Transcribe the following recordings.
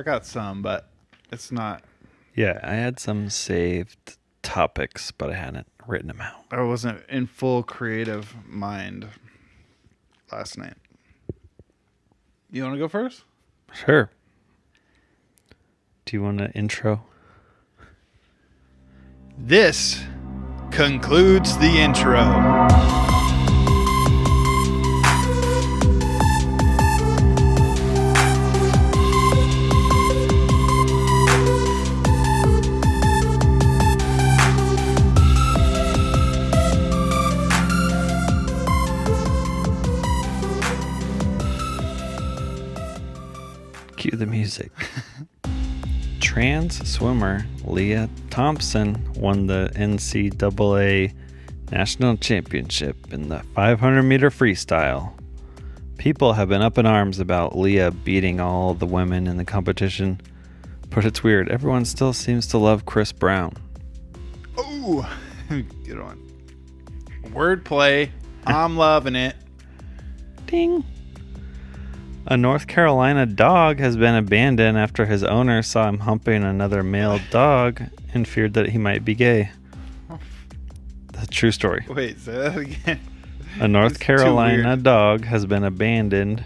I got some, but it's not. Yeah, I had some saved topics, but I hadn't written them out. I wasn't in full creative mind last night. You want to go first? Sure. Do you want an intro? This concludes the intro. Cue the music. Trans swimmer Leah Thompson won the NCAA National Championship in the 500-meter freestyle. People have been up in arms about Leah beating all the women in the competition, but it's weird. Everyone still seems to love Chris Brown. Oh, get on. Wordplay. I'm loving it. Ding. A North Carolina dog has been abandoned after his owner saw him humping another male dog and feared that he might be gay. That's a true story. Wait, say that again. A North It's too Carolina weird. dog has been abandoned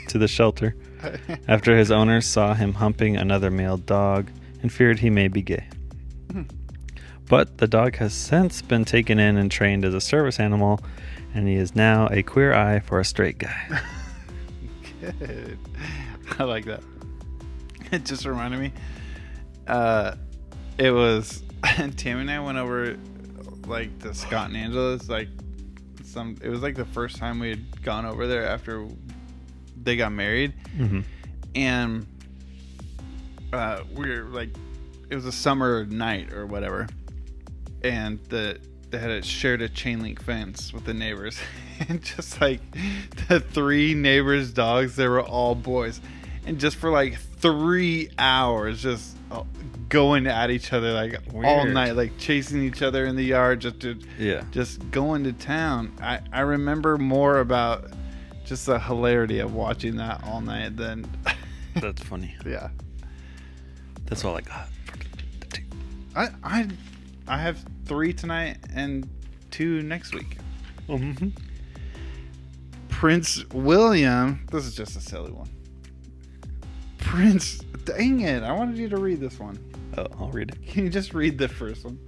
to the shelter after his owner saw him humping another male dog and feared he may be gay. But the dog has since been taken in and trained as a service animal, and he is now a queer eye for a straight guy. Good. I like that. It just reminded me. It was Tam and I went over like to Scott and Angela's. It was like the first time we had gone over there after they got married, and we were like, it was a summer night or whatever, and they had shared a chain link fence with the neighbors. And just like the three neighbors' dogs, they were all boys. And just for like 3 hours, just going at each other like all night, like chasing each other in the yard, just going to town. I remember more about just the hilarity of watching that all night than. That's funny. Yeah. That's all I got for the two. I have 3 tonight and 2 next week. Prince William. This is just a silly one. Dang it. I wanted you to read this one. Oh, I'll read it. Can you just read the first one?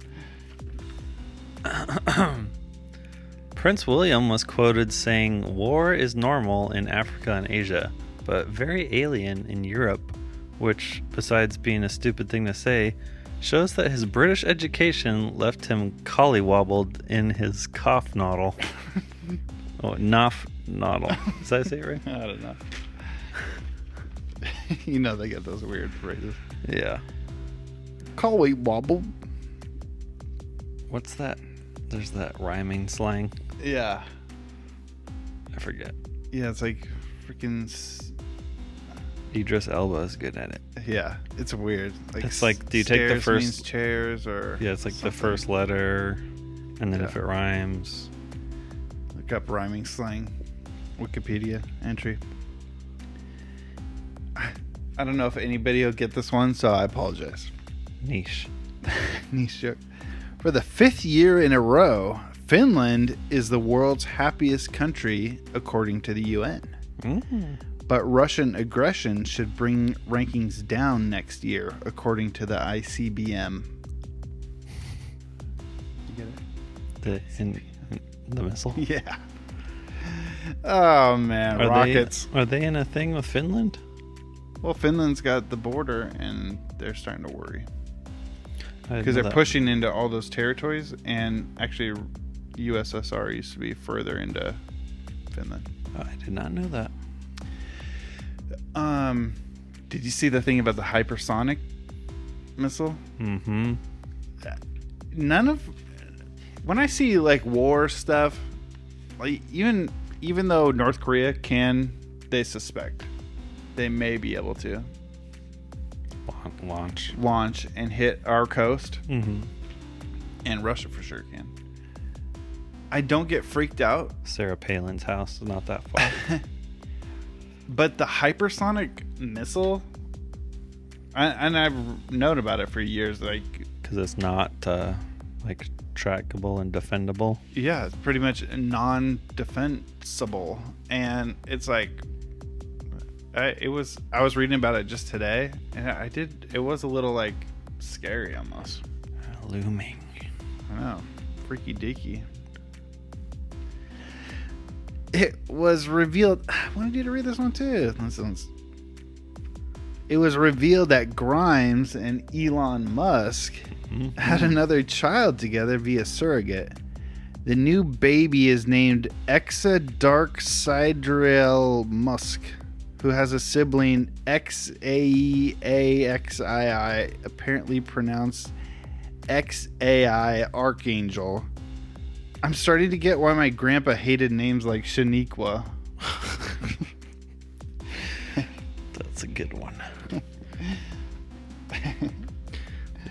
Prince William was quoted saying, "War is normal in Africa and Asia, but very alien in Europe," which, besides being a stupid thing to say, shows that his British education left him collywobbled in his cough noddle. Noddle. Did I say it right? I don't know. You know they get those weird phrases. Yeah. Collie wobble. What's that? There's that rhyming slang. Yeah. I forget. Yeah, it's like freaking. Idris Elba is good at it. Yeah, it's weird. It's like, do you take the first means chairs or? Yeah, it's like something. the first letter, and then if it rhymes. Look up rhyming slang. Wikipedia entry. I don't know if anybody will get this one, so I apologize. Niche. Niche joke. For the 5th year in a row, Finland is the world's happiest country, according to the UN. But Russian aggression should bring rankings down next year, according to the ICBM. You get it? The missile? Yeah. Oh, man. Rockets. Are they in a thing with Finland? Well, Finland's got the border, and they're starting to worry. Because they're that. pushing into all those territories, and actually, USSR used to be further into Finland. Oh, I did not know that. Did you see the thing about the hypersonic missile? When I see like war stuff, like even though North Korea they suspect they may be able to launch and hit our coast, and Russia for sure can. I don't get freaked out. Sarah Palin's house is not that far. But the hypersonic missile, And I've known about it for years. Like, because it's not like trackable and defendable. Yeah, it's pretty much non-defensible, and it's like I was reading about it just today, and it was a little like scary almost. Looming. I know, freaky deaky. It was revealed. I wanted you to read this one too. It was revealed that Grimes and Elon Musk had another child together via surrogate. The new baby is named Exa Dark Sidereal Musk, who has a sibling XAEAXII, apparently pronounced XAI Archangel. I'm starting to get why my grandpa hated names like Shaniqua. That's a good one.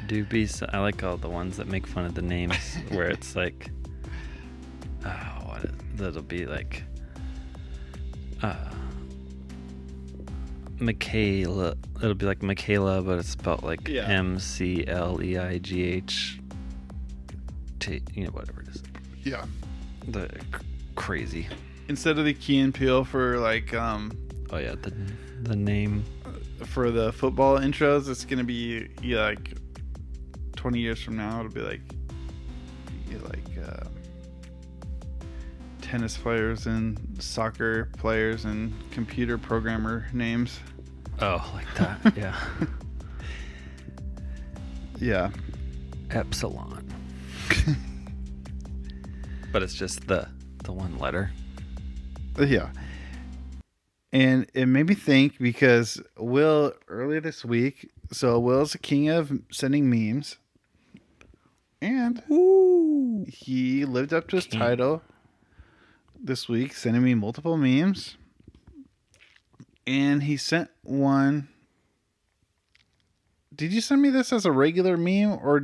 Doobies. I like all the ones that make fun of the names where it's like, that'll be like, Michaela. It'll be like Michaela, but it's spelled like MCLEIGH. Whatever it is. Yeah. The crazy. Instead of the Key and Peele for like, the name for the football intros, it's gonna be like 20 years from now. It'll be like tennis players and soccer players and computer programmer names. Oh, like that. Yeah. Yeah. Epsilon. But it's just the one letter. Yeah. And it made me think because Will, earlier this week, so Will's a king of sending memes. And he lived up to his title this week, sending me multiple memes. And he sent one. Did you send me this as a regular meme, or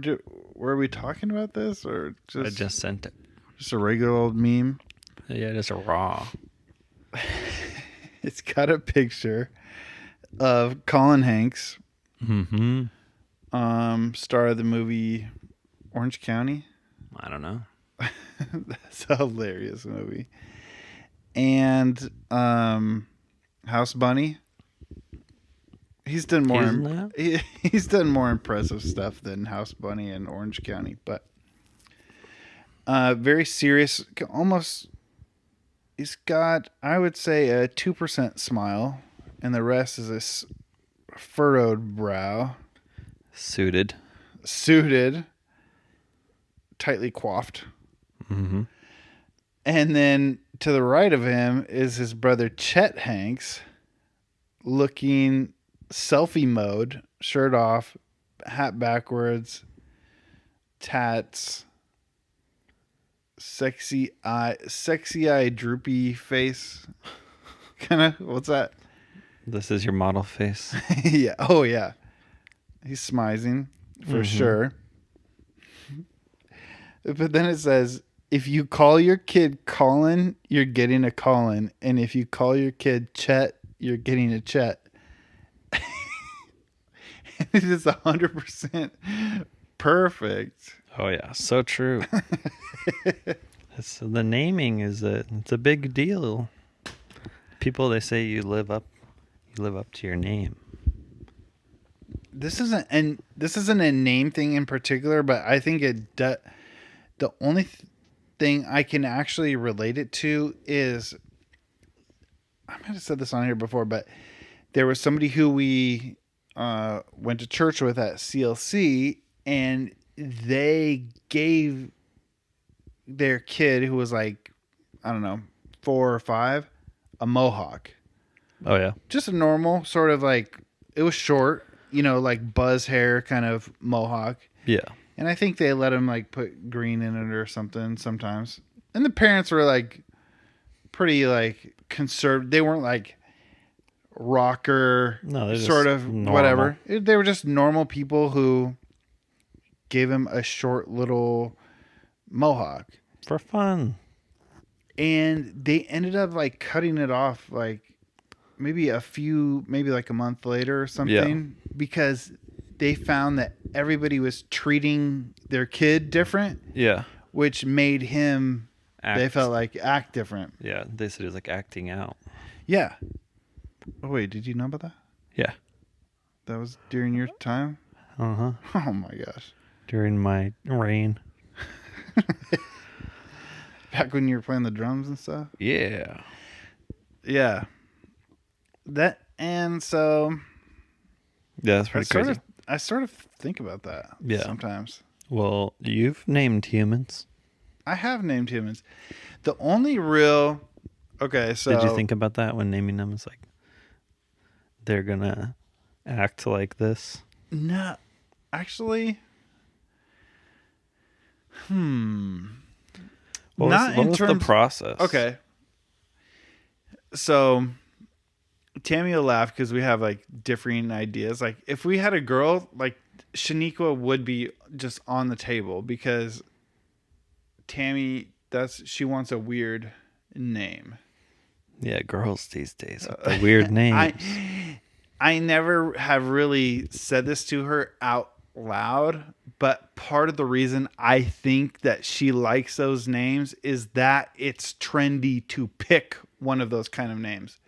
were we talking about this, or just? I just sent it. Just a regular old meme. Yeah, just a raw. It's got a picture of Colin Hanks, star of the movie Orange County. I don't know. That's a hilarious movie. And House Bunny. He's done more. He's done more impressive stuff than House Bunny and Orange County, but very serious. Almost, he's got, I would say, a 2% smile, and the rest is this furrowed brow, suited, tightly coiffed, and then to the right of him is his brother Chet Hanks, looking selfie mode, shirt off, hat backwards, tats, sexy eye, droopy face. Kind of, what's that? This is your model face. Yeah. Oh yeah. He's smizing for sure. But then it says, if you call your kid Colin, you're getting a Colin, and if you call your kid Chet, you're getting a Chet. It is 100% perfect. Oh yeah, so true. The naming it's a big deal. People, they say you live up to your name. This isn't a name thing in particular, but I think the only thing I can actually relate it to is, I might have said this on here before, but there was somebody who we went to church with at CLC, and they gave their kid, who was like, I don't know, 4 or 5, a mohawk. Oh yeah, just a normal sort of like, it was short, like buzz hair kind of mohawk. Yeah. And I think they let him like put green in it or something sometimes. And the parents were like pretty like conservative. They weren't like rocker, no, sort of normal. Whatever. They were just normal people who gave him a short little mohawk for fun. And they ended up like cutting it off like maybe like a month later or something. because they found that everybody was treating their kid different. Yeah. Which made him, they felt like, act different. Yeah, they said it was like acting out. Yeah. Oh, wait, did you know about that? Yeah. That was during your time? Uh-huh. Oh, my gosh. During my reign. Back when you were playing the drums and stuff? Yeah. Yeah. And so... Yeah, that's pretty crazy. I sort of think about that sometimes. Well, you've named humans. I have named humans. The only real... Okay, so... Did you think about that when naming them? It's like, they're going to act like this? No. Actually... What was the process? Okay. So... Tammy will laugh because we have like differing ideas. Like if we had a girl, like Shaniqua would be just on the table because Tammy, she wants a weird name. Yeah, girls these days with the weird names. I never have really said this to her out loud, but part of the reason I think that she likes those names is that it's trendy to pick one of those kind of names.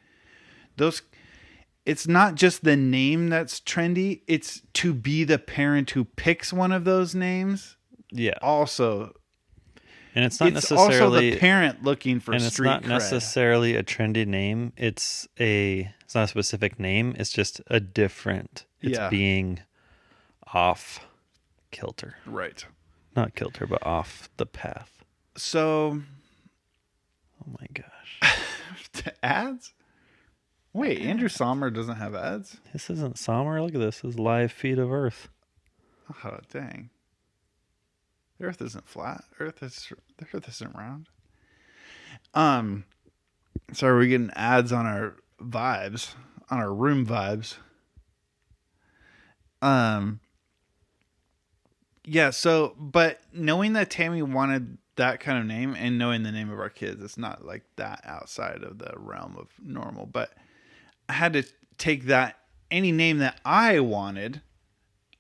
It's not just the name that's trendy, it's to be the parent who picks one of those names. Yeah. Also, and it's not necessarily also the parent looking for street cred. And it's not necessarily a trendy name. It's not a specific name. It's just a different. It's being off kilter. Right. Not kilter, but off the path. So. Oh my gosh. Ads? Wait, Andrew Sommer doesn't have ads? This isn't Sommer. Look at this. This is live feed of Earth. Oh, dang. The Earth isn't flat. The Earth isn't round. So are we getting ads on our vibes? On our room vibes? Yeah, so, but knowing that Tammy wanted that kind of name and knowing the name of our kids, it's not like that outside of the realm of normal, but I had to take that, any name that I wanted,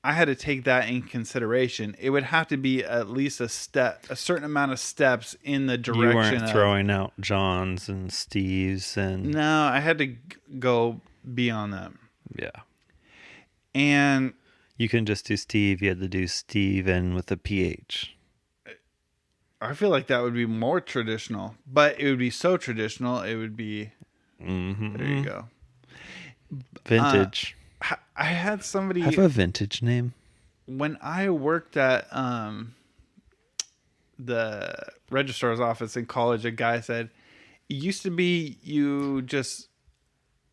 I had to take that in consideration. It would have to be at least a certain amount of steps in the direction. You weren't throwing out Johns and Steves and... No, I had to go beyond them. Yeah. And... You couldn't just do Steve, you had to do Steven with a PH. I feel like that would be more traditional, but it would be so traditional, it would be... Mm-hmm. There you go. Vintage. I had somebody have a vintage name. When I worked at the registrar's office in college, a guy said, it used to be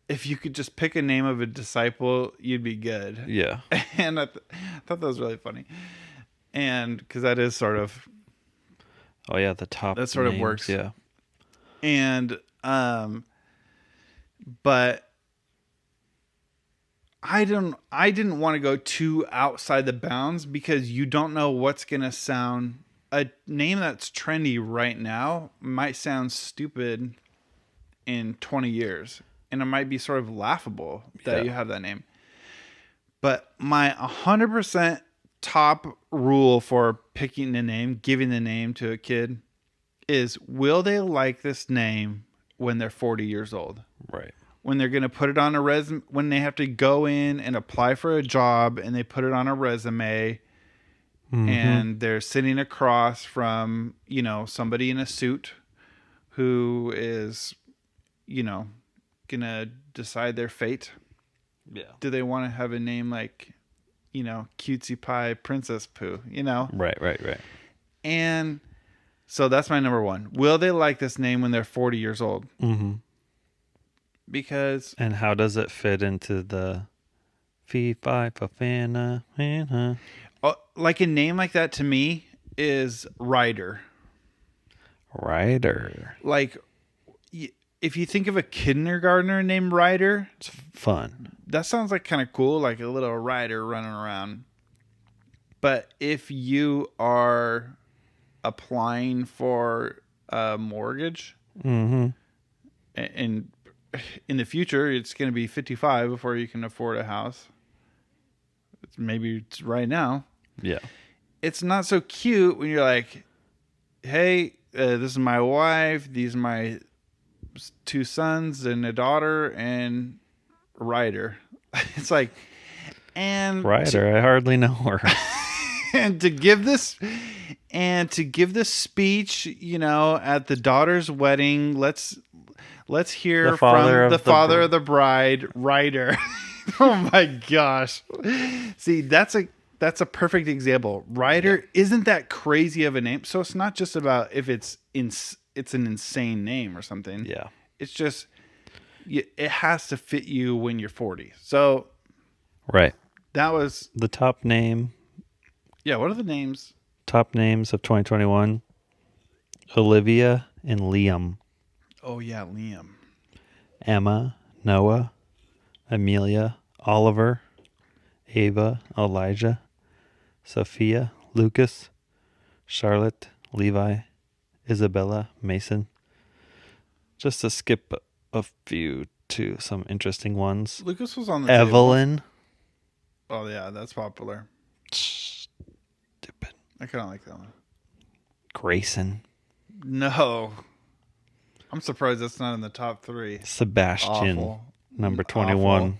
if you could just pick a name of a disciple, you'd be good. Yeah. And I thought that was really funny. And because that is sort of... Oh, yeah, the top that sort names, of works. Yeah. And, but... I didn't want to go too outside the bounds because you don't know what's going to sound. A name that's trendy right now might sound stupid in 20 years. And it might be sort of laughable that you have that name. But my 100% top rule for picking the name, giving the name to a kid is, will they like this name when they're 40 years old? Right. When they're going to put it on a resume, when they have to go in and apply for a job and they put it on a resume, and they're sitting across from, somebody in a suit who is, going to decide their fate. Yeah. Do they want to have a name like, Cutesy Pie Princess Pooh, Right. And so that's my number one. Will they like this name when they're 40 years old? Mm-hmm. Because... And how does it fit into the fee, fi, fa, fana, fana? Like a name like that to me is Ryder. Ryder. Like, if you think of a kindergartner named Ryder... It's fun. That sounds like kind of cool, like a little Ryder running around. But if you are applying for a mortgage... Mm-hmm. And... in the future, it's going to be 55 before you can afford a house. maybe it's right now. Yeah. It's not so cute when you're like, hey, this is my wife. These are my 2 sons and a daughter and Ryder. It's like, and Ryder, I hardly know her. and to give this speech, at the daughter's wedding, let's hear from the father of the bride, Ryder. Oh my gosh. See, that's a perfect example. Ryder isn't that crazy of a name. So it's not just about if it's an insane name or something. Yeah. It's just it has to fit you when you're 40. So right. That was the top name. Yeah, what are the names? Top names of 2021. Olivia and Liam. Oh yeah, Liam. Emma, Noah, Amelia, Oliver, Ava, Elijah, Sophia, Lucas, Charlotte, Levi, Isabella, Mason. Just to skip a few to some interesting ones. Lucas was on the Evelyn. table. Oh yeah, that's popular. Stupid. I kind of like that one. Grayson. No. I'm surprised that's not in the top 3. Sebastian. Awful. Number 21. Awful.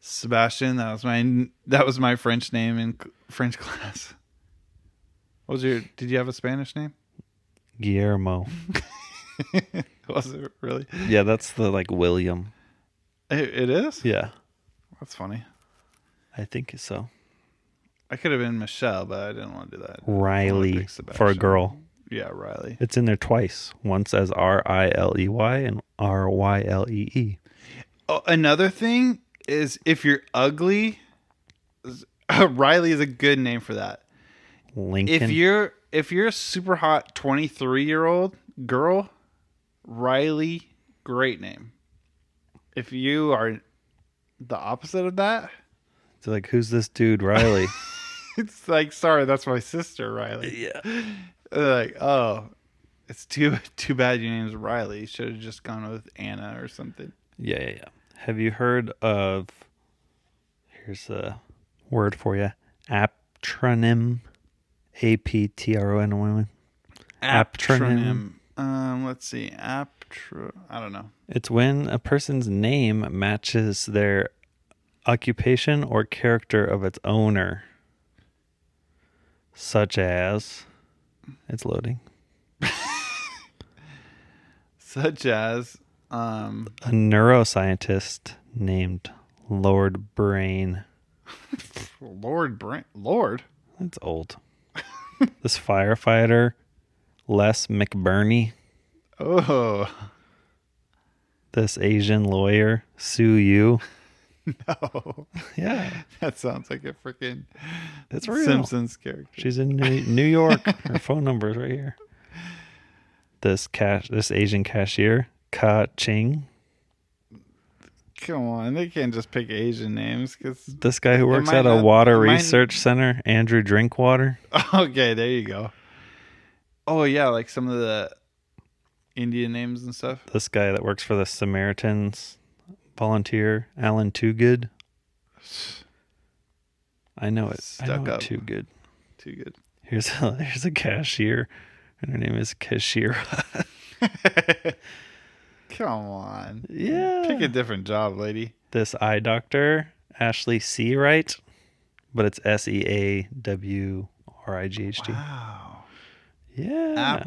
Sebastian, that was my French name in French class. Did you have a Spanish name? Guillermo. Was it really? Yeah, that's the William. It is? Yeah. That's funny. I think so. I could have been Michelle, but I didn't want to do that. Riley for a girl. Yeah, Riley. It's in there twice. Once as Riley and Ryle. Oh, another thing is if you're ugly, Riley is a good name for that. Lincoln. If you're a super hot 23-year-old girl, Riley, great name. If you are the opposite of that, it's like, who's this dude, Riley? it's like, sorry, that's my sister, Riley. Yeah. Like, oh, it's too bad your name's Riley. You should have just gone with Anna or something. Yeah. Have you heard of? Here's a word for you. Aptronym. APTRONYM. Aptronym. Let's see. I don't know. It's when a person's name matches their occupation or character of its owner. Such as... It's loading. Such as... a neuroscientist named Lord Brain. Lord? That's old. This firefighter, Les McBurney. Oh. This Asian lawyer, Sue Yu. No. Yeah. That sounds like a freaking real. Simpsons character. She's in New York. Her phone number is right here. This Asian cashier, Ka Ching. Come on, they can't just pick Asian names. Cause this guy who works at a water research center, Andrew Drinkwater. Okay, there you go. Oh yeah, like some of the Indian names and stuff. This guy that works for the Samaritans volunteer, Alan Toogood. I know it. Stuck up. Too good. Too good. Here's a cashier, and her name is Kashira. Come on. Yeah. Pick a different job, lady. This eye doctor, Ashley Seawright, but it's Seawright. Wow. Yeah.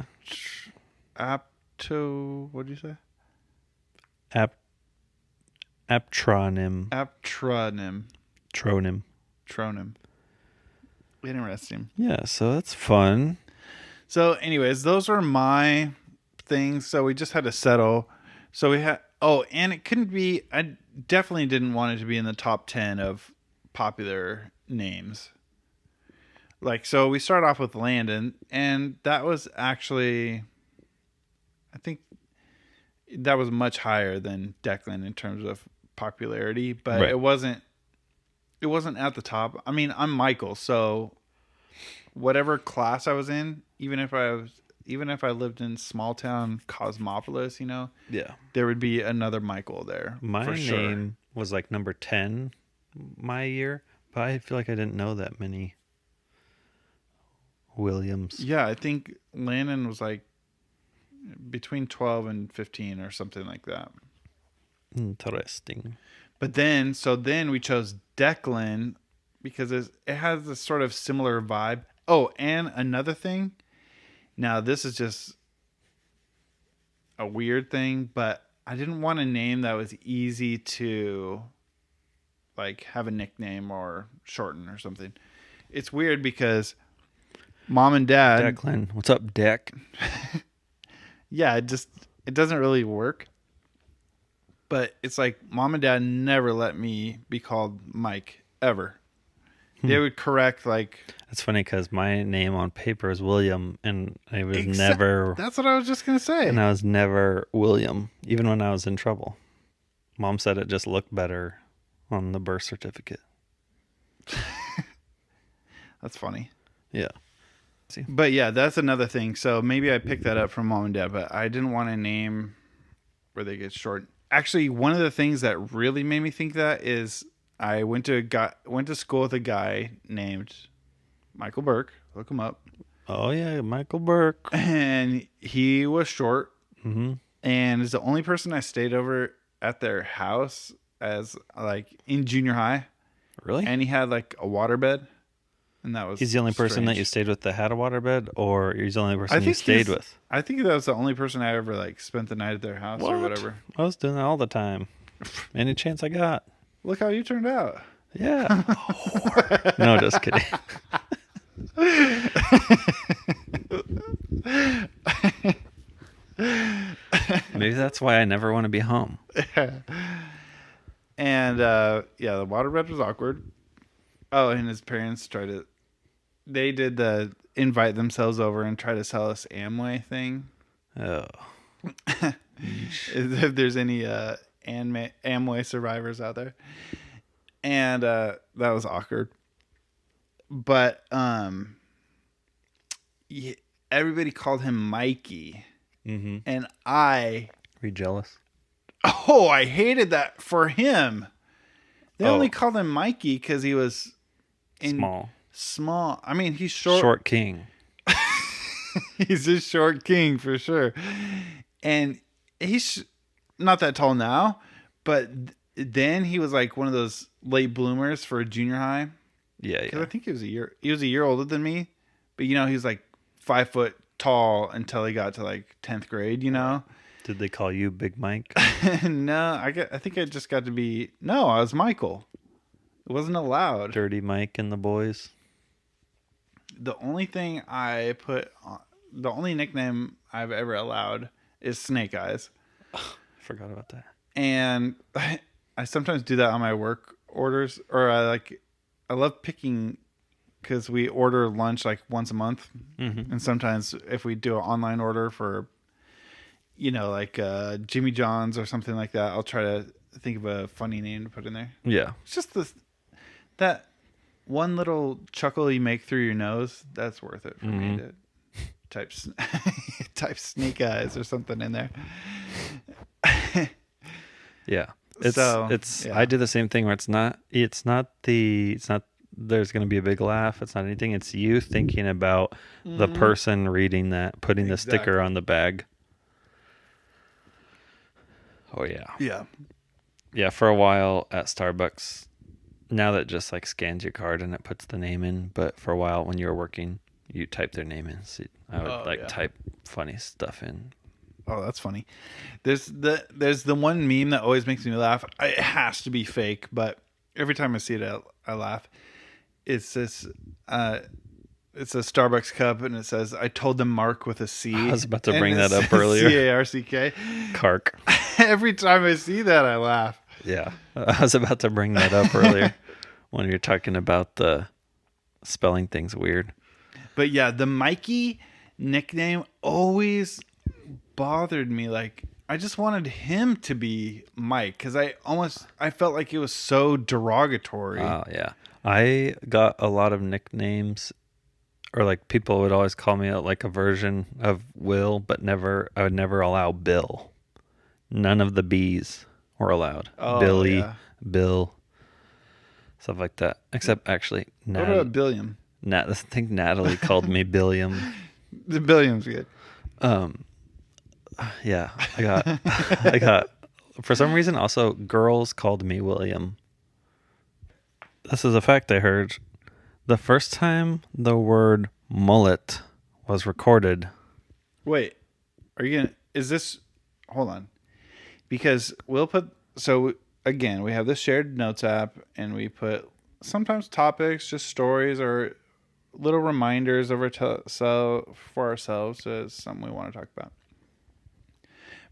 Apto, what did you say? Aptronym. Tronym. Interesting. Yeah, so that's fun. So anyways, those are my things. So we just had to settle. So we had, and it couldn't be, I definitely didn't want it to be in the top 10 of popular names. So we start off with Landon, and that was actually, I think that was much higher than Declan in terms of popularity, but right. It wasn't at the top. I mean, I'm Michael, so whatever class I was in, even if I lived in small town Cosmopolis, yeah, there would be another Michael there. My name was number 10 my year, But I feel like I didn't know that many Williams. Yeah, I think Landon was like between 12 and 15 or something like that. Interesting. But then we chose Declan because it has a sort of similar vibe. Oh, and another thing. Now, this is just a weird thing, but I didn't want a name that was easy to like have a nickname or shorten or something. It's weird because mom and dad... Declan. What's up, Deck? Yeah, it doesn't really work. But it's like mom and dad never let me be called Mike ever. They would correct like... That's funny because my name on paper is William, and I was never... That's what I was just going to say. And I was never William, even when I was in trouble. Mom said it just looked better on the birth certificate. That's funny. Yeah. But yeah, that's another thing. So maybe I picked that up from mom and dad, but I didn't want a name where they get short. Actually, one of the things that really made me think that is I went to school with a guy named Michael Burke. Look him up. Oh yeah, Michael Burke. And he was short. Mm-hmm. And is the only person I stayed over at their house as like in junior high. Really? And he had like a waterbed. And that was He's the only person that you stayed with that had a waterbed, or he's the only person you stayed with? I think that was the only person I ever like spent the night at their house or whatever. I was doing that all the time. Any chance I got. Look how you turned out. Yeah. No, just kidding. Maybe that's why I never want to be home. And yeah, the waterbed was awkward. Oh, and his parents they did the invite themselves over and try to sell us Amway thing. Oh. If there's any Amway survivors out there. And that was awkward. But everybody called him Mikey. Mm-hmm. And I... Were you jealous? Oh, I hated that for him. They only called him Mikey because he was... Small. I mean, he's short. Short king. He's a short king for sure. And he's not that tall now, but then he was like one of those late bloomers for junior high. Yeah. I think he was a year older than me, but he was like 5 foot tall until he got to like 10th grade, Did they call you Big Mike? No, I think I just got to be... No, I was Michael. It wasn't allowed. Dirty Mike and the boys. The only thing the only nickname I've ever allowed is Snake Eyes. Forgot about that. And I sometimes do that on my work orders, or I love picking because we order lunch like once a month. Mm-hmm. And sometimes if we do an online order for, like Jimmy John's or something like that, I'll try to think of a funny name to put in there. Yeah. It's just that one little chuckle you make through your nose, that's worth it for me to type Snake Eyes or something in there. Yeah. I do the same thing where it's not there's going to be a big laugh. It's not anything. It's you thinking about the person reading that, putting the sticker on the bag. Oh yeah. Yeah. Yeah. For a while at Starbucks, now that just like scans your card and it puts the name in, but for a while when you were working, you type their name in. So I would type funny stuff in. Oh, that's funny. There's the one meme that always makes me laugh. It has to be fake, but every time I see it, I laugh. It's this. It's a Starbucks cup, and it says, "I told them Mark with a C." I was about to bring that up earlier. C-A-R-C-K. Kark. Every time I see that, I laugh. Yeah, I was about to bring that up earlier when you're talking about the spelling things weird. But yeah, the Mikey nickname always bothered me. Like, I just wanted him to be Mike because I felt like it was so derogatory. Oh yeah, I got a lot of nicknames, or like people would always call me like a version of Will, but I would never allow Bill. None of the B's were allowed. Oh, Billy, yeah. Bill. stuff like that. Except actually, What about billion? I think Natalie called me Billiam. The billion's good. Yeah, I got. For some reason, also girls called me William. This is a fact I heard. The first time the word mullet was recorded. Wait, are you gonna? Is this? Hold on, because we'll put. So again, we have this shared notes app, and we put sometimes topics, just stories or little reminders of for ourselves as something we want to talk about.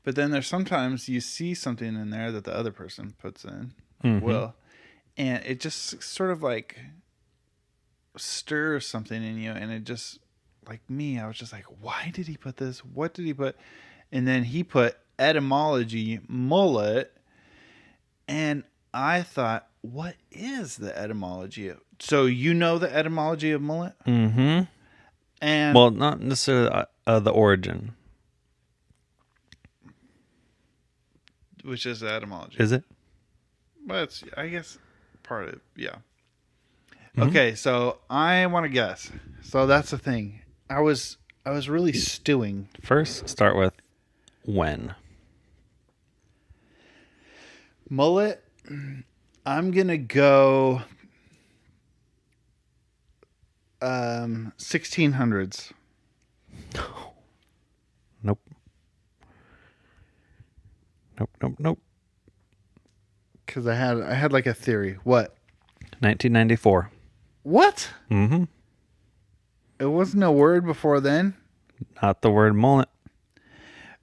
But then there's sometimes you see something in there that the other person puts in, Will, and it just sort of like stirs something in you, and it just, like me, I was just like, why did he put this? What did he put? And then he put etymology mullet, and I thought, what is the etymology of? So you know the etymology of mullet? Mm-hmm. And well, not necessarily the origin. Which is the etymology. Is it? But it's, I guess, part of it. Yeah. Mm-hmm. Okay, so I want to guess. So that's the thing. I was really stewing. First, start with when. Mullet, I'm going to go 1600s. Nope. Nope. Because I had like a theory. What? 1994. What? Mm-hmm. It wasn't a word before then? Not the word mullet.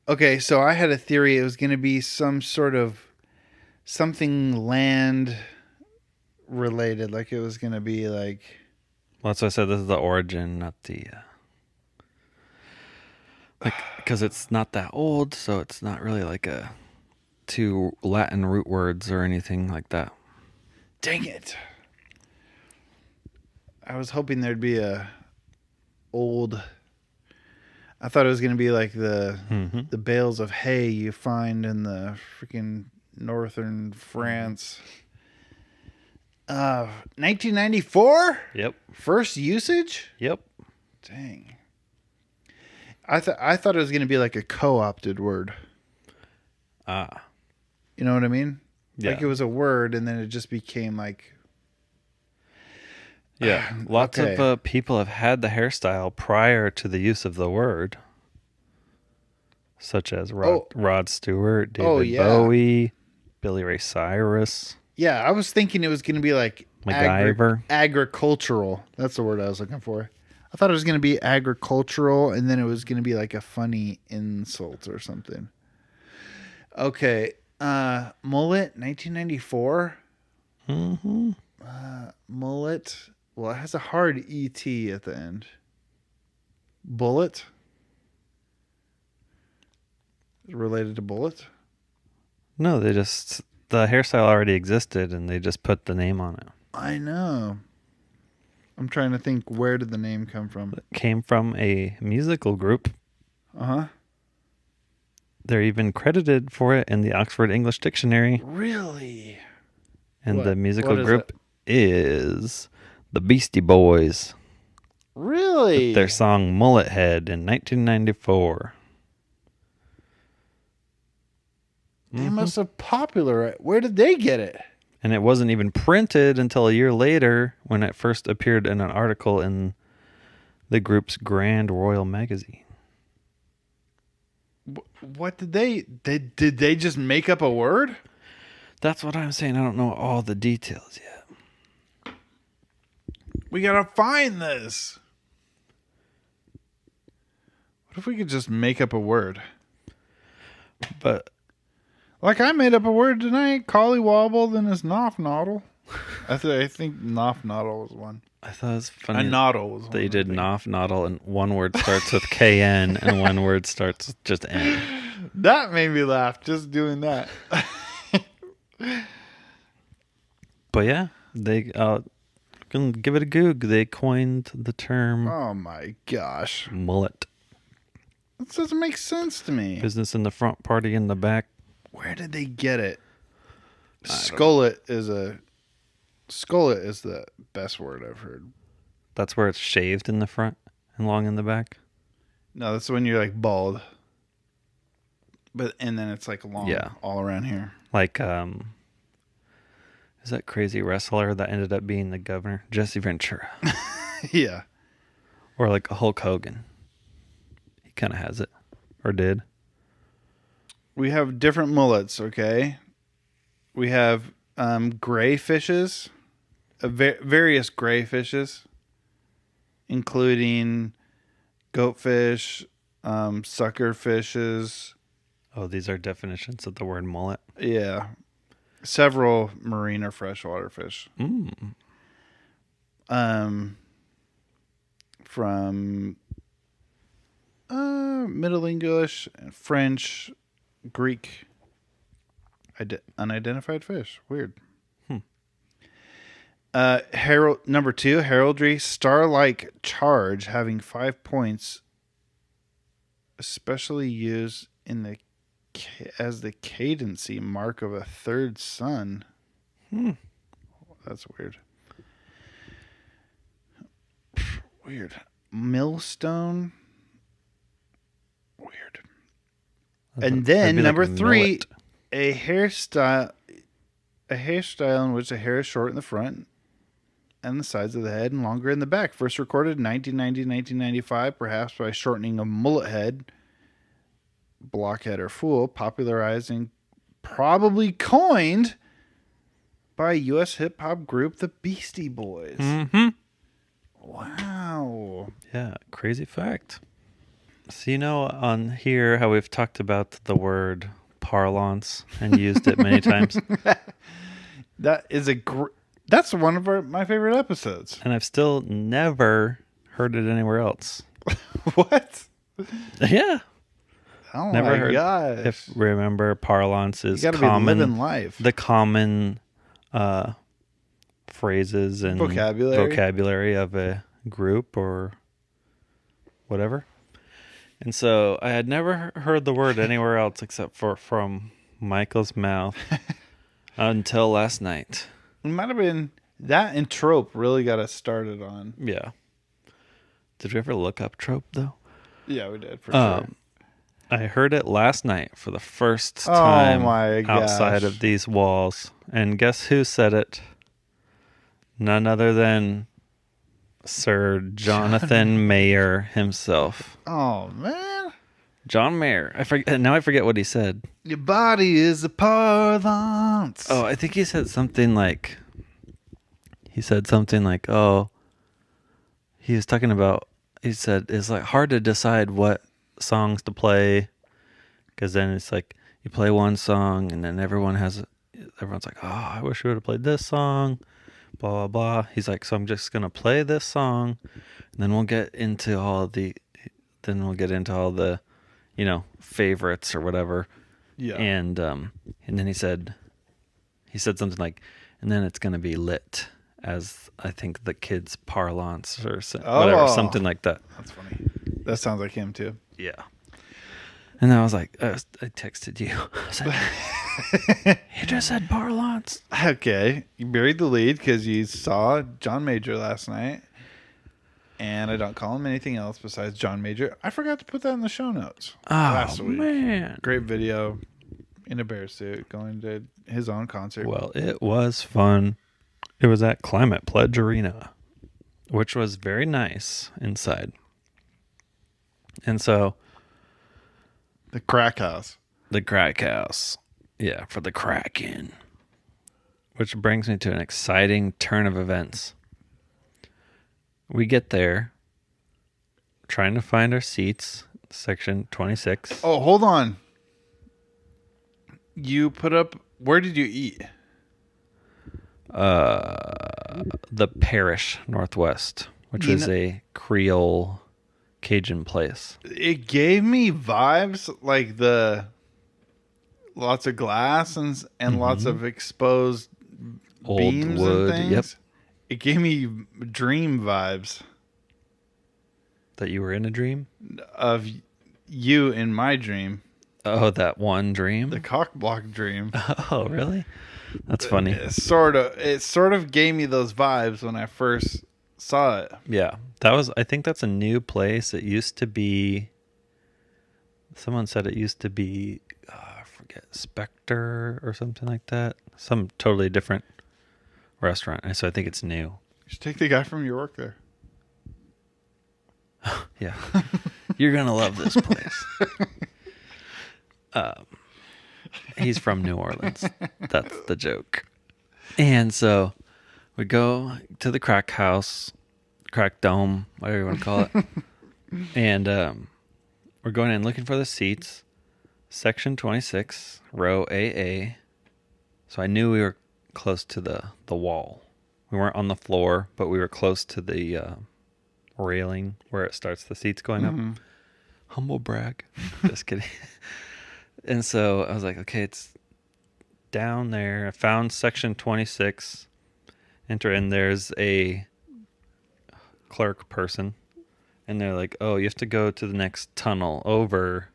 Okay, so I had a theory it was going to be some sort of something land related. Like it was going to be like... Well, that's why I said this is the origin, not the... because it's not that old, so it's not really like a... two Latin root words or anything like that. Dang it. I was hoping there'd be a old... I thought it was going to be like the bales of hay you find in the freaking northern France. 1994? Yep. First usage? Yep. Dang. I thought it was going to be like a co-opted word. Ah. You know what I mean? Yeah. Like it was a word and then it just became like... Yeah. Lots of people have had the hairstyle prior to the use of the word. Such as Rod Stewart, David Bowie, Billy Ray Cyrus. Yeah, I was thinking it was going to be like... MacGyver. Agricultural. That's the word I was looking for. I thought it was going to be agricultural and then it was going to be like a funny insult or something. Okay. Mullet, 1994. Mm-hmm. Mullet. Well, it has a hard E-T at the end. Bullet. Is it related to bullet? No, the hairstyle already existed and they just put the name on it. I know. I'm trying to think, where did the name come from? It came from a musical group. Uh-huh. They're even credited for it in the Oxford English Dictionary. Really? And the musical group is the Beastie Boys. Really? With their song Mullet Head in 1994. They must have popularized. Where did they get it? And it wasn't even printed until a year later when it first appeared in an article in the group's Grand Royal magazine. What did did they just make up a word? That's what I'm saying. I don't know all the details yet. We gotta find this. What if we could just make up a word? But like I made up a word tonight, collywobble, then it's noff-noddle. I think noff-noddle was one. I thought it was funny. A noddle was one. They did noff-noddle and one word starts with KN and one word starts with just N. That made me laugh, just doing that. But yeah, they can give it a goog. They coined the term. Oh my gosh, mullet. That doesn't make sense to me. Business in the front, party in the back. Where did they get it? Skullet is a Skullet is the best word I've heard. That's where it's shaved in the front and long in the back. No, that's when you're like bald. And then it's like long all around here. Like, is that crazy wrestler that ended up being the governor? Jesse Ventura. Yeah. Or like a Hulk Hogan. He kind of has it. Or did. We have different mullets, okay? We have gray fishes, various gray fishes, including goatfish, sucker fishes. Oh, these are definitions of the word mullet. Yeah. Several marine or freshwater fish. From Middle English, French, Greek, unidentified fish. Weird. Number 2, heraldry, star-like charge, having 5 points, especially used as the cadency mark of a third sun. That's weird. Weird. Millstone. Weird. And then number 3, a hairstyle in which the hair is short in the front and the sides of the head and longer in the back. First recorded in 1990-1995, perhaps by shortening of mullet head, blockhead, or fool, popularized and probably coined by U.S. hip-hop group the Beastie Boys. Wow. Yeah, crazy fact. So you know on here how we've talked about the word parlance and used it many times? That's one of my favorite episodes. And I've still never heard it anywhere else. What? Yeah. Oh never my heard. gosh. If remember, parlance is you gotta common. be living life. The common phrases and vocabulary of a group or whatever. And so I had never heard the word anywhere else except for from Michael's mouth until last night. It might have been that, and trope really got us started on. Yeah. Did we ever look up trope though? Yeah, we did for sure. I heard it last night for the first time outside gosh. of these walls. And guess who said it? None other than Sir Jonathan Mayer himself. Oh, man. John Mayer. I forget what he said. Your body is a parlance. Oh, I think he said something like, oh, he was talking about, he said, it's like hard to decide what songs to play, because then it's like you play one song and then everyone's like, oh, I wish we would have played this song, blah blah blah. He's like, so I'm just gonna play this song and then we'll get into all the favorites or whatever. Yeah. And then he said something like, and then it's gonna be lit, as I think the kids parlance or whatever, something like that. That's funny. That sounds like him too. Yeah. And I was like, I texted you. I said, he just said parlance. Okay. You buried the lead because you saw John Major last night. And I don't call him anything else besides John Major. I forgot to put that in the show notes last week. Man. Great video in a bear suit going to his own concert. Well, it was fun. It was at Climate Pledge Arena, which was very nice inside. And so the crack house. Yeah, for the Kraken. Which brings me to an exciting turn of events. We get there, trying to find our seats, section 26. Oh, hold on. You put up, where did you eat? The Parish Northwest, which was a Creole Cajun place. It gave me vibes like lots of glass and lots of exposed old beams wood. and things. Yep. It gave me dream vibes. That you were in a dream? Of you in my dream. Oh, that one dream? The cock block dream. Oh, really? That's funny. It sort of gave me those vibes when I first saw it. Yeah. I think that's a new place. It used to be, someone said it used to be, I forget, Spectre or something like that. Some totally different restaurant. And so I think it's new. You should take the guy from your work there. Yeah. You're going to love this place. He's from New Orleans. That's the joke. And so we go to the crack house, crack dome, whatever you want to call it. And we're going in looking for the seats. Section 26, row AA. So I knew we were close to the wall. We weren't on the floor, but we were close to the railing where it starts the seats going up. Humble brag. Just kidding. And so I was like, okay, it's down there. I found section 26. Enter in. There's a clerk person. And they're like, oh, you have to go to the next tunnel over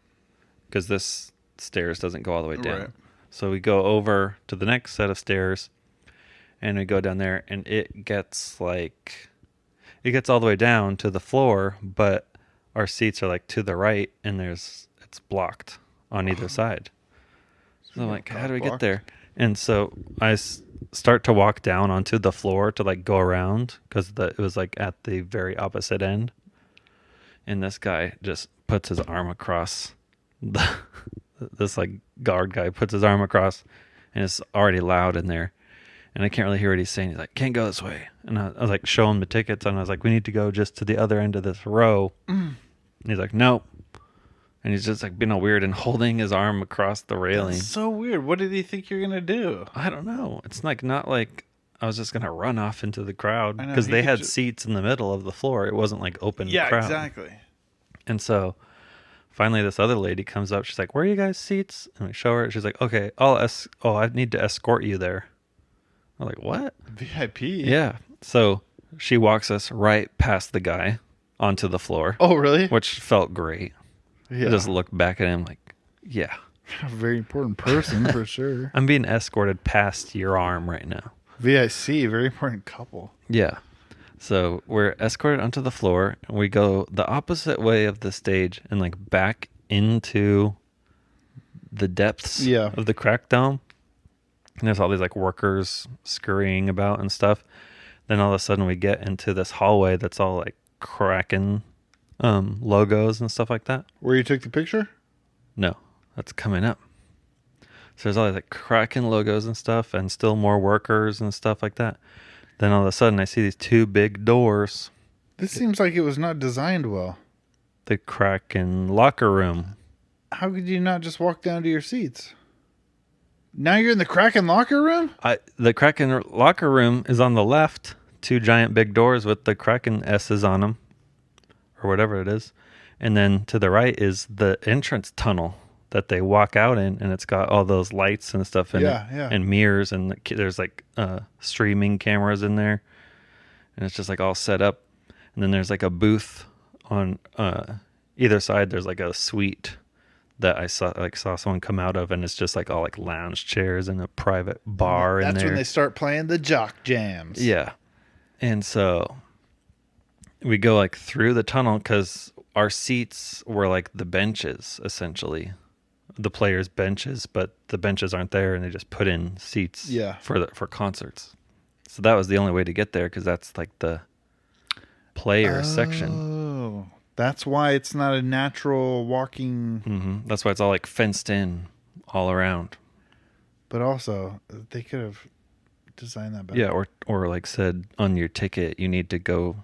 because this stairs doesn't go all the way down. Right. So we go over to the next set of stairs and we go down there and it gets all the way down to the floor, but our seats are like to the right and it's blocked on either side. So I'm like, how do we get there? And so I start to walk down onto the floor to like go around because it was like at the very opposite end. And this guy just puts his arm across this like guard guy puts his arm across and it's already loud in there. And I can't really hear what he's saying. He's like, can't go this way. And I was like, show him the tickets. And I was like, we need to go just to the other end of this row. And he's like, nope. And he's just like being all weird and holding his arm across the railing. That's so weird. What did he think you're going to do? I don't know. It's like not like I was just going to run off into the crowd because they had seats in the middle of the floor. It wasn't like open crowd. Yeah, exactly. And so finally this other lady comes up. She's like, where are you guys' seats? And we show her. She's like, okay, I need to escort you there. I'm like, what? VIP? Yeah. So she walks us right past the guy onto the floor. Oh, really? Which felt great. Yeah. I just looked back at him like, yeah. A very important person for sure. I'm being escorted past your arm right now. VIC, very important couple. Yeah. So we're escorted onto the floor and we go the opposite way of the stage and like back into the depths of the crack dome. And there's all these like workers scurrying about and stuff. Then all of a sudden we get into this hallway that's all like Kraken logos and stuff like that. Where you took the picture? No, that's coming up. So there's all these like Kraken logos and stuff and still more workers and stuff like that. Then all of a sudden I see these two big doors. This seems like it was not designed well. The Kraken locker room. How could you not just walk down to your seats? Now you're in the Kraken locker room? The Kraken locker room is on the left. Two giant big doors with the Kraken S's on them. Or whatever it is. And then to the right is the entrance tunnel that they walk out in. And it's got all those lights and stuff in it. And mirrors. And there's like streaming cameras in there. And it's just like all set up. And then there's like a booth on either side. There's like a suite that I saw someone come out of, and it's just like all like lounge chairs and a private bar in there. That's when they start playing the jock jams. Yeah. And so we go like through the tunnel because our seats were like the benches, essentially. The players' benches, but the benches aren't there, and they just put in seats for concerts. So that was the only way to get there because that's like the player section. Oh. That's why it's not a natural walking... Mm-hmm. That's why it's all like fenced in all around. But also, they could have designed that better. Yeah, or like said on your ticket, you need to go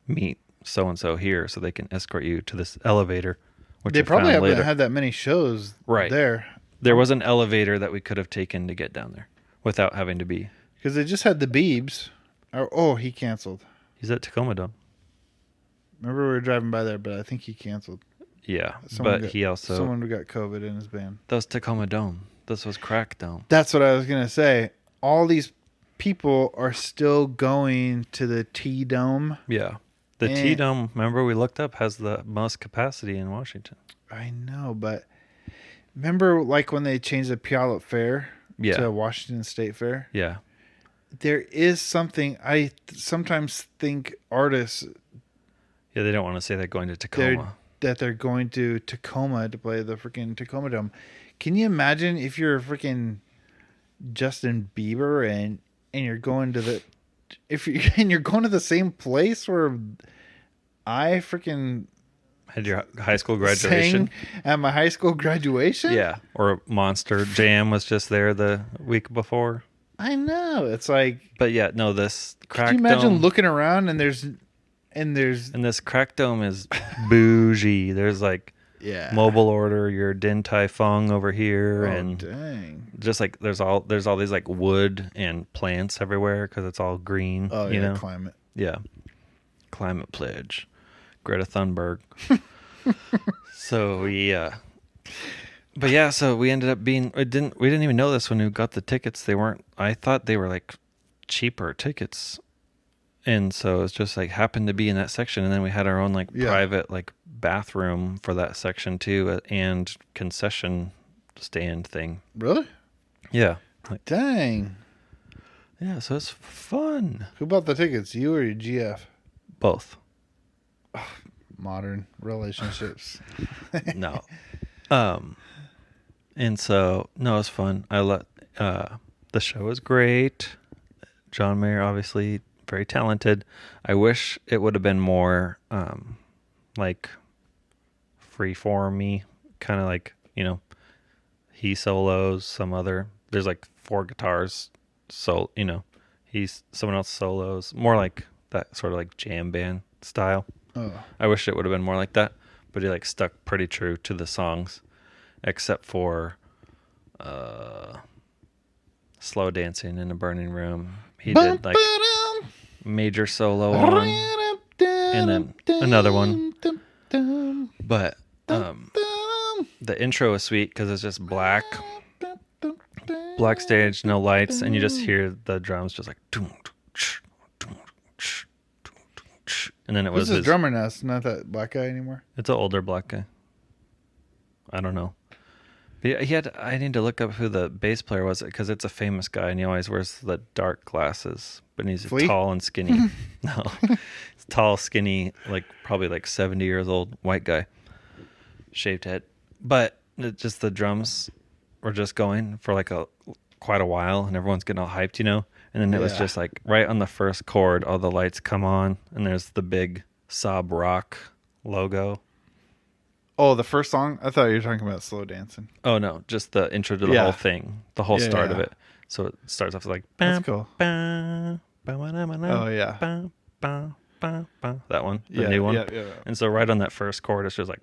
meet so-and-so here so they can escort you to this elevator. Which they probably haven't had that many shows there. There was an elevator that we could have taken to get down there without having to be... Because they just had the Beebs. Oh, he canceled. He's at Tacoma Dome. Remember we were driving by there, but I think he canceled. Yeah, someone he also... Someone got COVID in his band. That was Tacoma Dome. This was Crack Dome. That's what I was going to say. All these people are still going to the T-Dome. Yeah. The T-Dome, remember we looked up, has the most capacity in Washington. I know, but remember like when they changed the Puyallup Fair to Washington State Fair. Yeah. There is something I sometimes think artists. Yeah, they don't want to say they're going to Tacoma. They're going to Tacoma to play the freaking Tacoma Dome. Can you imagine if you're freaking Justin Bieber and you're going to the you're going to the same place where I freaking had your high school graduation at my high school graduation? Yeah, or Monster Jam was just there the week before. I know. It's like, but yeah, no, this crack dome. Can you imagine dome, looking around and there's and this crack dome is bougie. There's like mobile order your Din Tai Fung over here, and dang, just like there's all these like wood and plants everywhere because it's all green. Oh, you know? Climate. Yeah, climate pledge, Greta Thunberg. So yeah, but yeah, so we ended up being we didn't even know this when we got the tickets. They weren't. I thought they were like cheaper tickets. And so it's just like happened to be in that section, and then we had our own like private like bathroom for that section too, and concession stand thing. Really? Yeah. Like, dang. Yeah, so it's fun. Who bought the tickets? You or your GF? Both. Modern relationships. No. And so no, it's fun. The show was great. John Mayer obviously very talented. I wish it would have been more like free-formy, kind of like, you know, he solos, there's like 4 guitars, so, you know, someone else solos, more like that sort of like jam band style. Oh. I wish it would have been more like that, but he like stuck pretty true to the songs, except for Slow Dancing in a Burning Room. He did like major solo on, and then another one. But the intro is sweet because it's just black stage, no lights, and you just hear the drums just like, and then it was his drummer now. It's not that black guy anymore. It's an older black guy. I don't know. But I need to look up who the bass player was, because it's a famous guy and he always wears the dark glasses, but he's tall and skinny. No, it's tall, skinny, like probably like 70 years old, white guy, shaved head. But just the drums were just going for like quite a while, and everyone's getting all hyped, you know. And then it was just like right on the first chord, all the lights come on, and there's the big Sob Rock logo. Oh, the first song? I thought you were talking about Slow Dancing. Oh, no. Just the intro to the whole thing. The whole start of it. So it starts off like... That's cool. Oh, yeah. That one. The new one. Yeah. And so right on that first chord, it's just like...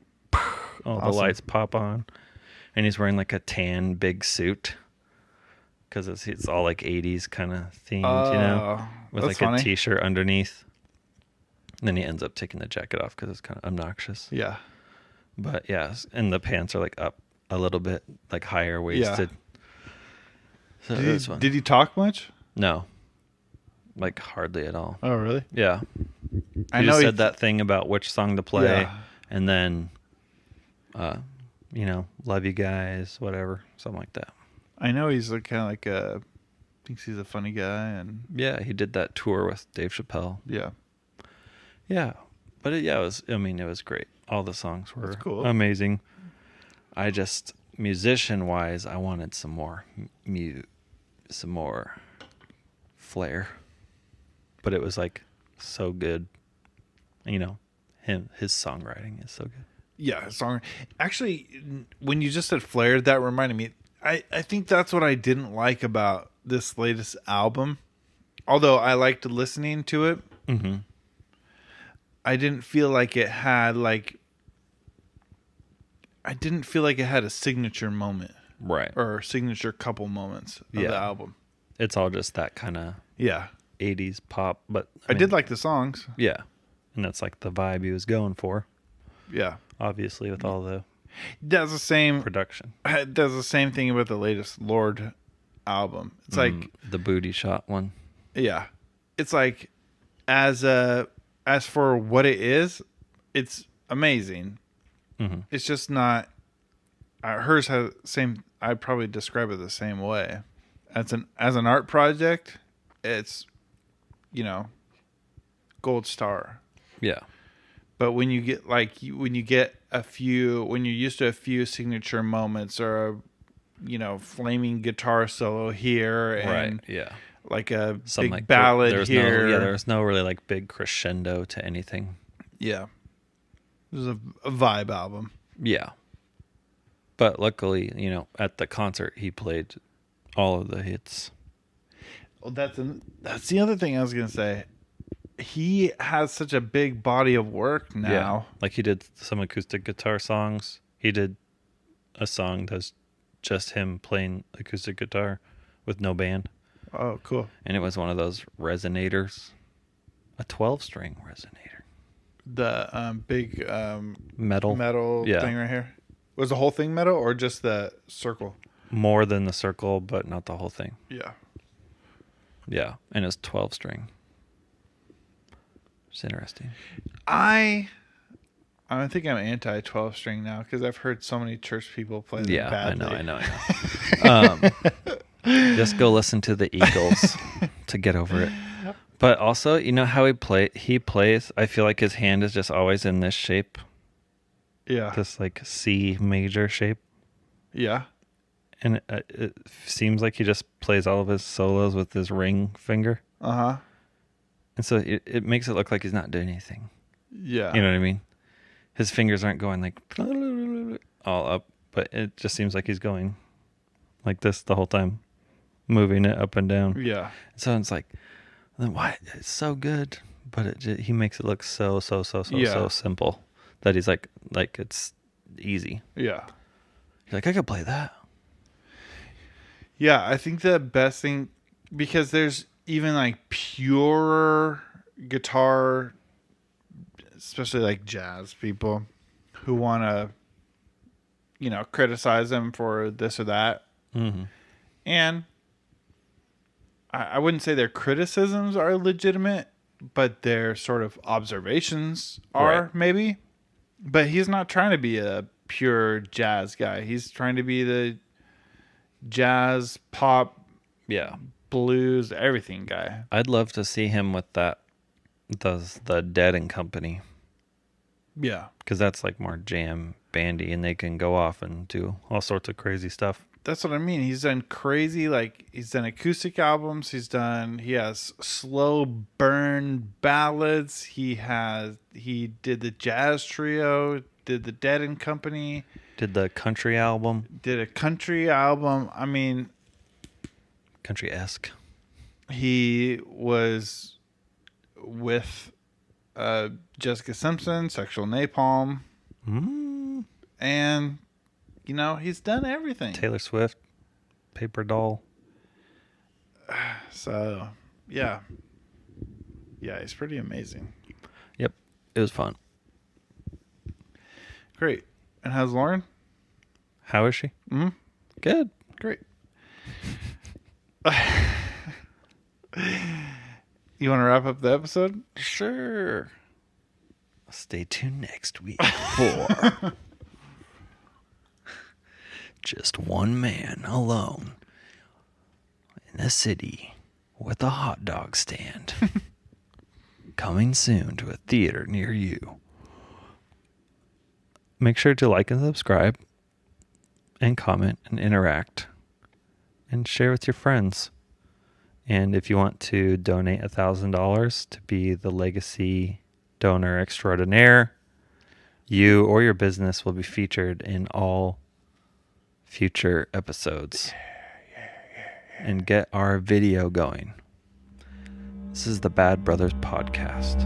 All the lights pop on. And he's wearing like a tan big suit. Because it's all like 80s kind of themed, you know? With like a t-shirt underneath. And then he ends up taking the jacket off because it's kind of obnoxious. Yeah. But yeah, and the pants are like up a little bit, like higher waisted. Yeah. So did he talk much? No, like hardly at all. Oh, really? Yeah. I He know just said that thing about which song to play, Yeah. and then, you know, love you guys, whatever, something like that. I know he's kind of like thinks he's a funny guy, and Yeah, he did that tour with Dave Chappelle. yeah. Yeah, but it was great. All the songs were amazing. I just, musician-wise, I wanted some more flair. But it was like so good. You know, his songwriting is so good. Yeah, song. Actually, when you just said flair, that reminded me. I think that's what I didn't like about this latest album. Although I liked listening to it. Mm-hmm. I didn't feel like it had a signature moment. Right. Or signature couple moments of the album. It's all just that kind of 80s pop, but I did like the songs. Yeah. And that's like the vibe he was going for. Yeah. Obviously with all the does the same production. It does the same thing with the latest Lord album. It's like the booty shot one. Yeah. It's like as for what it is, it's amazing. Mm-hmm. It's just not. Hers has same. I'd probably describe it the same way. as an art project, it's, gold star. Yeah. But when you get when you're used to a few signature moments or a, flaming guitar solo here and like a Something big like ballad here. There was no really like big crescendo to anything. Yeah. It was a vibe album. Yeah. But luckily, at the concert, he played all of the hits. Well, that's the other thing I was going to say. He has such a big body of work now. Yeah. Like he did some acoustic guitar songs. He did a song that's just him playing acoustic guitar with no band. Oh, cool. And it was one of those resonators. A 12-string resonator. The big metal thing right here. Was the whole thing metal or just the circle? More than the circle, but not the whole thing. Yeah. Yeah, and it's 12-string. It's interesting. I think I'm anti 12-string now because I've heard so many church people play them badly. I know. Just go listen to the Eagles to get over it. But also, how he plays, I feel like his hand is just always in this shape. Yeah. This like C major shape. Yeah. And it seems like he just plays all of his solos with his ring finger. Uh-huh. And so it makes it look like he's not doing anything. Yeah. You know what I mean? His fingers aren't going like all up, but it just seems like he's going like this the whole time, moving it up and down. Yeah. So it's like, then why? It's so good, but he makes it look so simple that he's like it's easy. Yeah. He's like, I could play that. Yeah, I think the best thing, because there's even like pure guitar, especially like jazz people who want to, criticize them for this or that. Mm-hmm. And I wouldn't say their criticisms are legitimate, but their sort of observations are maybe. But he's not trying to be a pure jazz guy. He's trying to be the jazz, pop, blues, everything guy. I'd love to see him with the Dead and Company. Yeah. Because that's like more jam bandy and they can go off and do all sorts of crazy stuff. That's what I mean. He's done crazy, he's done acoustic albums. He has slow burn ballads. He did the jazz trio, did the Dead and Company. Did the country album. Did a country album. I mean, country-esque. He was with Jessica Simpson, Sexual Napalm. And, he's done everything. Taylor Swift, Paper Doll. So, yeah. Yeah, he's pretty amazing. Yep, it was fun. Great. And how's Lauren? How is she? Mm-hmm. Good. Great. You want to wrap up the episode? Sure. Stay tuned next week for just one man alone in a city with a hot dog stand. Coming soon to a theater near you. Make sure to like and subscribe and comment and interact and share with your friends. And if you want to donate $1,000 to be the legacy donor extraordinaire, you or your business will be featured in all future episodes. And get our video going. This is the Bad Brothers Podcast.